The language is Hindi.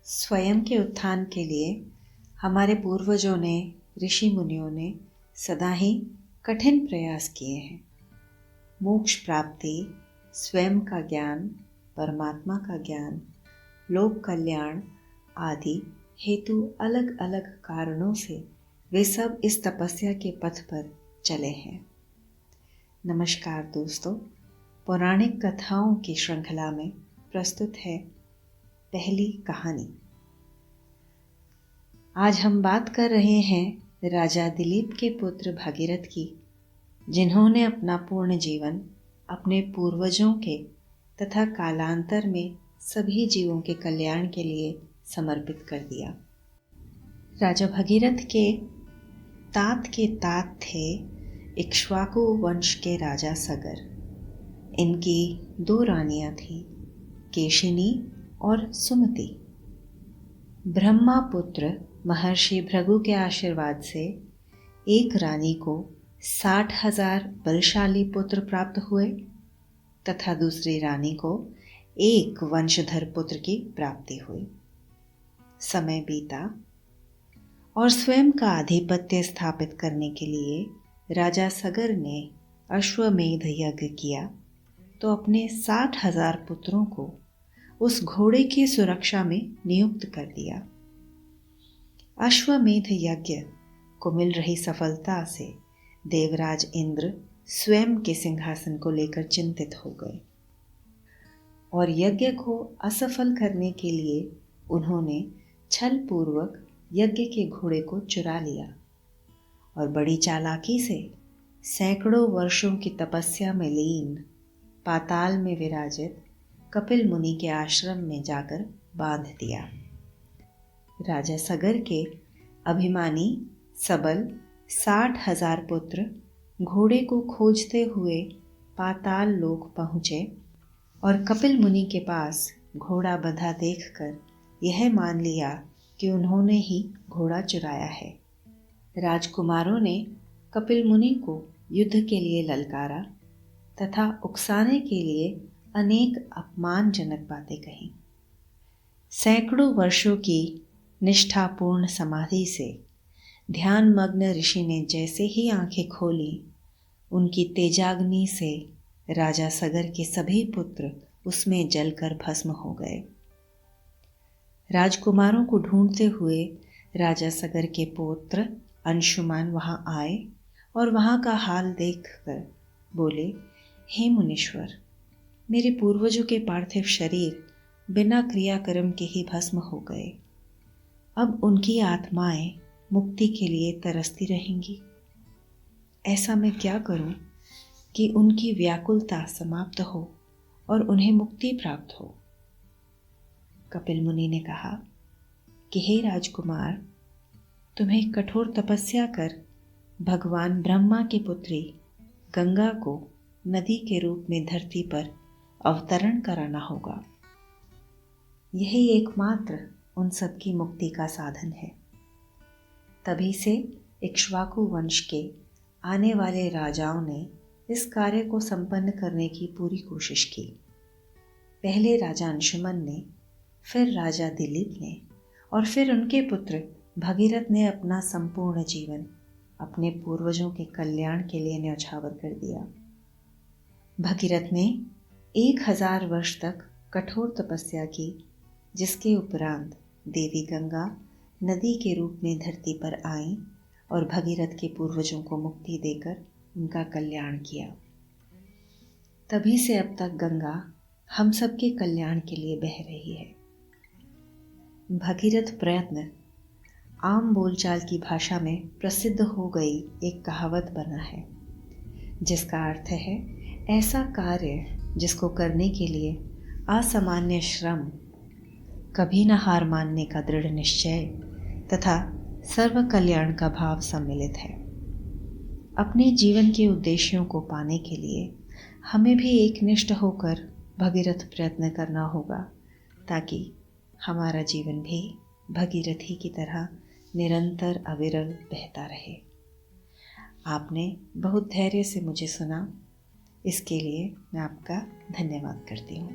स्वयं के उत्थान के लिए हमारे पूर्वजों ने, ऋषि मुनियों ने सदा ही कठिन प्रयास किए हैं। मोक्ष प्राप्ति, स्वयं का ज्ञान, परमात्मा का ज्ञान, लोक कल्याण आदि हेतु अलग अलग कारणों से वे सब इस तपस्या के पथ पर चले हैं। नमस्कार दोस्तों, पौराणिक कथाओं की श्रृंखला में प्रस्तुत है पहली कहानी। आज हम बात कर रहे हैं राजा दिलीप के पुत्र भागीरथ की, जिन्होंने अपना पूर्ण जीवन अपने पूर्वजों के तथा कालांतर में सभी जीवों के कल्याण के लिए समर्पित कर दिया। राजा भागीरथ के तात थे इक्ष्वाकु वंश के राजा सगर। इनकी 2 रानियां थीं, केशिनी और सुमति। ब्रह्मा पुत्र महर्षि भृगु के आशीर्वाद से एक रानी को 60,000 बलशाली पुत्र प्राप्त हुए तथा दूसरी रानी को एक वंशधर पुत्र की प्राप्ति हुई। समय बीता और स्वयं का आधिपत्य स्थापित करने के लिए राजा सगर ने अश्वमेध यज्ञ किया तो अपने 60,000 पुत्रों को उस घोड़े की सुरक्षा में नियुक्त कर दिया। अश्वमेध यज्ञ को मिल रही सफलता से देवराज इंद्र स्वयं के सिंहासन को लेकर चिंतित हो गए और यज्ञ को असफल करने के लिए उन्होंने छल पूर्वक यज्ञ के घोड़े को चुरा लिया और बड़ी चालाकी से सैकड़ों वर्षों की तपस्या में लीन पाताल में विराजित कपिल मुनि के आश्रम में जाकर बांध दिया। राजा सगर के अभिमानी सबल 60,000 पुत्र घोड़े को खोजते हुए पाताल लोक पहुँचे और कपिल मुनि के पास घोड़ा बंधा देखकर यह मान लिया कि उन्होंने ही घोड़ा चुराया है। राजकुमारों ने कपिल मुनि को युद्ध के लिए ललकारा तथा उकसाने के लिए अनेक अपमानजनक बातें कहीं। सैकड़ों वर्षों की निष्ठापूर्ण समाधि से ध्यानमग्न ऋषि ने जैसे ही आंखें खोली, उनकी तेजाग्नि से राजा सगर के सभी पुत्र उसमें जलकर भस्म हो गए। राजकुमारों को ढूंढते हुए राजा सगर के पुत्र अंशुमान वहां आए और वहां का हाल देखकर बोले, हे मुनीश्वर, मेरे पूर्वजों के पार्थिव शरीर बिना क्रियाकर्म के ही भस्म हो गए। अब उनकी आत्माएं मुक्ति के लिए तरसती रहेंगी। ऐसा मैं क्या करूं कि उनकी व्याकुलता समाप्त हो और उन्हें मुक्ति प्राप्त हो। कपिल मुनि ने कहा कि हे राजकुमार, तुम्हें कठोर तपस्या कर भगवान ब्रह्मा की पुत्री गंगा को नदी के रूप में धरती पर अवतरण कराना होगा। यही एकमात्र उन सब की मुक्ति का साधन है। तभी से इक्ष्वाकु वंश के आने वाले राजाओं ने इस कार्य को संपन्न करने की पूरी कोशिश की। पहले राजा अंशुमन ने, फिर राजा दिलीप ने और फिर उनके पुत्र भगीरथ ने अपना संपूर्ण जीवन अपने पूर्वजों के कल्याण के लिए न्यौछावर कर दिया। भगीरथ ने 1000 वर्ष तक कठोर तपस्या की, जिसके उपरांत देवी गंगा नदी के रूप में धरती पर आई और भगीरथ के पूर्वजों को मुक्ति देकर उनका कल्याण किया। तभी से अब तक गंगा हम सबके कल्याण के लिए बह रही है। भगीरथ प्रयत्न आम बोलचाल की भाषा में प्रसिद्ध हो गई एक कहावत बना है, जिसका अर्थ है ऐसा कार्य जिसको करने के लिए असामान्य श्रम, कभी न हार मानने का दृढ़ निश्चय तथा सर्व कल्याण का भाव सम्मिलित है। अपने जीवन के उद्देश्यों को पाने के लिए हमें भी एकनिष्ठ होकर भगीरथ प्रयत्न करना होगा, ताकि हमारा जीवन भी भगीरथी की तरह निरंतर अविरल बहता रहे। आपने बहुत धैर्य से मुझे सुना, इसके लिए मैं आपका धन्यवाद करती हूँ।